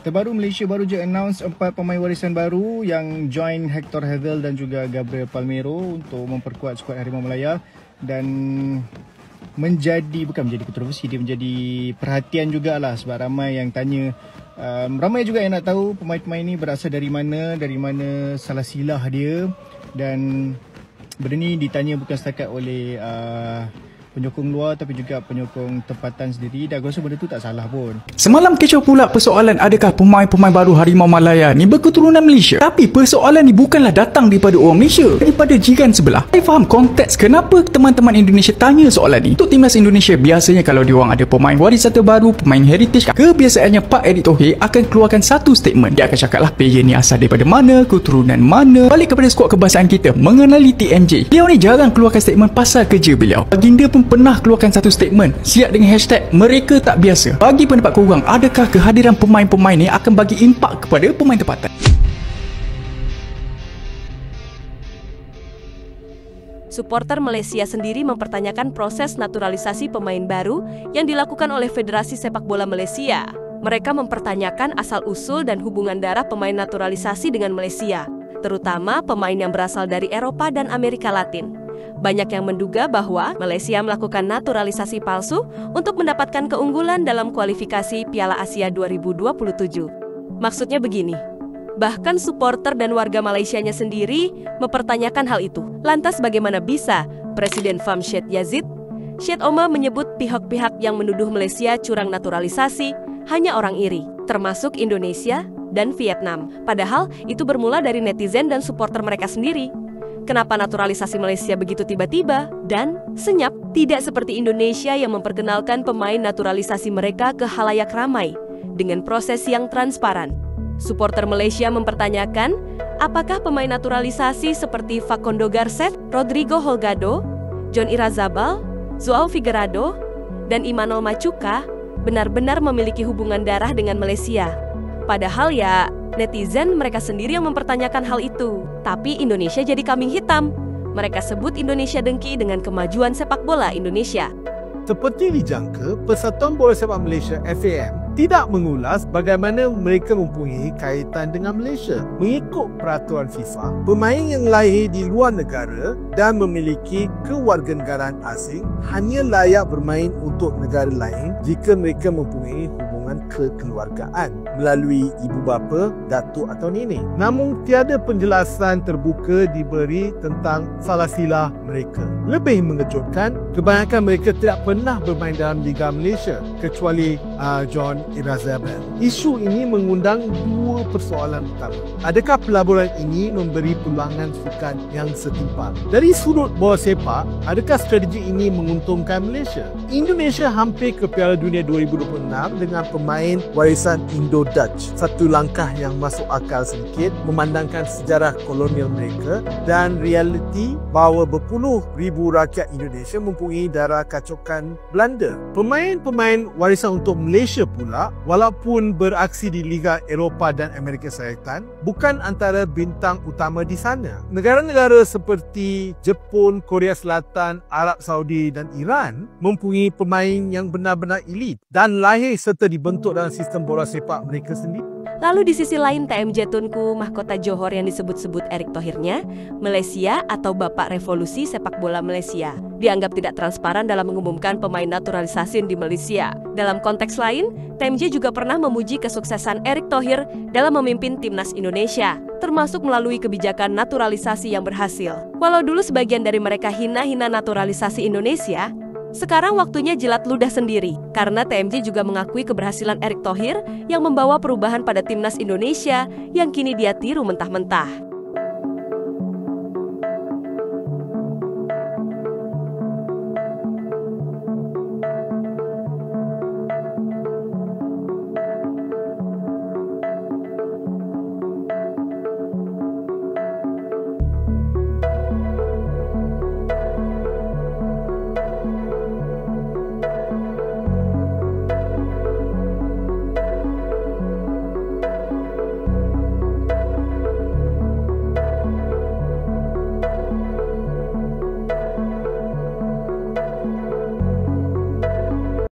Terbaru, Malaysia baru je announce 4 pemain warisan baru yang join Hector Hazel dan juga Gabriel Palmeiro untuk memperkuat skuad Harimau Malaya, dan bukan menjadi kontroversi, dia menjadi perhatian jugalah sebab ramai yang tanya, ramai juga yang nak tahu pemain-pemain ni berasal dari mana salah silah dia, dan benda ni ditanya bukan setakat oleh penyokong luar tapi juga penyokong tempatan sendiri, dan aku rasa benda tu tak salah pun. Semalam kecoh pula persoalan adakah pemain-pemain baru Harimau Malaya ni berketurunan Malaysia. Tapi persoalan ni bukanlah datang daripada orang Malaysia, daripada jiran sebelah. Saya faham konteks kenapa teman-teman Indonesia tanya soalan ni. Untuk timnas Indonesia, biasanya kalau diorang ada pemain warisan terbaru, pemain heritage, kebiasaannya Pak Erick Thohir akan keluarkan satu statement. Dia akan cakap lah player ni asal daripada mana, keturunan mana, balik kepada skuad kebangsaan kita, mengenali TMJ. Beliau ni jarang keluarkan statement pasal kerja beliau. Baginda pun pernah keluarkan satu statement siap dengan hashtag mereka tak biasa. Bagi pendapat korang, adakah kehadiran pemain-pemain ni akan bagi impak kepada pemain tempatan? Suporter Malaysia sendiri mempertanyakan proses naturalisasi pemain baru yang dilakukan oleh Federasi Sepak Bola Malaysia. Mereka mempertanyakan asal-usul dan hubungan darah pemain naturalisasi dengan Malaysia, terutama pemain yang berasal dari Eropa dan Amerika Latin. Banyak yang menduga bahwa Malaysia melakukan naturalisasi palsu untuk mendapatkan keunggulan dalam kualifikasi Piala Asia 2027. Maksudnya begini, bahkan suporter dan warga Malaysianya sendiri mempertanyakan hal itu. Lantas bagaimana bisa Presiden FAM Syed Yazid, Syed Omar menyebut pihak-pihak yang menuduh Malaysia curang naturalisasi hanya orang iri, termasuk Indonesia dan Vietnam. Padahal itu bermula dari netizen dan suporter mereka sendiri. Kenapa naturalisasi Malaysia begitu tiba-tiba dan senyap? Tidak seperti Indonesia yang memperkenalkan pemain naturalisasi mereka ke khalayak ramai dengan proses yang transparan. Suporter Malaysia mempertanyakan, apakah pemain naturalisasi seperti Facundo Garcet, Rodrigo Holgado, John Irazabal, Joao Figueiredo, dan Imanol Machuca benar-benar memiliki hubungan darah dengan Malaysia? Padahal ya, netizen mereka sendiri yang mempertanyakan hal itu. Tapi Indonesia jadi kambing hitam. Mereka sebut Indonesia dengki dengan kemajuan sepak bola Indonesia. Seperti dijangka, Persatuan Bola Sepak Malaysia FAM tidak mengulas bagaimana mereka mempunyai kaitan dengan Malaysia. Mengikut peraturan FIFA, pemain yang lahir di luar negara dan memiliki kewarganegaraan asing hanya layak bermain untuk negara lain jika mereka mempunyai hubungan kekeluargaan melalui ibu bapa, datuk atau nenek. Namun tiada penjelasan terbuka diberi tentang salah silah mereka. Lebih mengejutkan, kebanyakan mereka tidak pernah bermain dalam Liga Malaysia kecuali John Irazabal. Isu ini mengundang dua persoalan utama. Adakah pelaburan ini memberi peluangan sukan yang setimpal? Dari sudut bola sepak, adakah strategi ini menguntungkan Malaysia? Indonesia hampir ke Piala Dunia 2026 dengan pemain warisan Indo-Dutch. Satu langkah yang masuk akal sedikit memandangkan sejarah kolonial mereka dan realiti bahawa berpuluh ribu rakyat Indonesia mempunyai darah kacokan Belanda. Pemain-pemain warisan untuk Malaysia pula, walaupun beraksi di Liga Eropah dan Amerika Syarikat, bukan antara bintang utama di sana. Negara-negara seperti Jepun, Korea Selatan, Arab Saudi dan Iran mempunyai pemain yang benar-benar elit dan lahir serta dibentuk dalam sistem bola sepak mereka sendiri. Lalu di sisi lain, TMJ Tunku Mahkota Johor yang disebut-sebut Erick Thohirnya, Malaysia atau Bapak Revolusi Sepak Bola Malaysia, dianggap tidak transparan dalam mengumumkan pemain naturalisasi di Malaysia. Dalam konteks lain, TMJ juga pernah memuji kesuksesan Erick Thohir dalam memimpin timnas Indonesia, termasuk melalui kebijakan naturalisasi yang berhasil. Walau dulu sebagian dari mereka hina-hina naturalisasi Indonesia, sekarang waktunya jilat ludah sendiri, karena TMJ juga mengakui keberhasilan Erick Thohir yang membawa perubahan pada timnas Indonesia yang kini dia tiru mentah-mentah.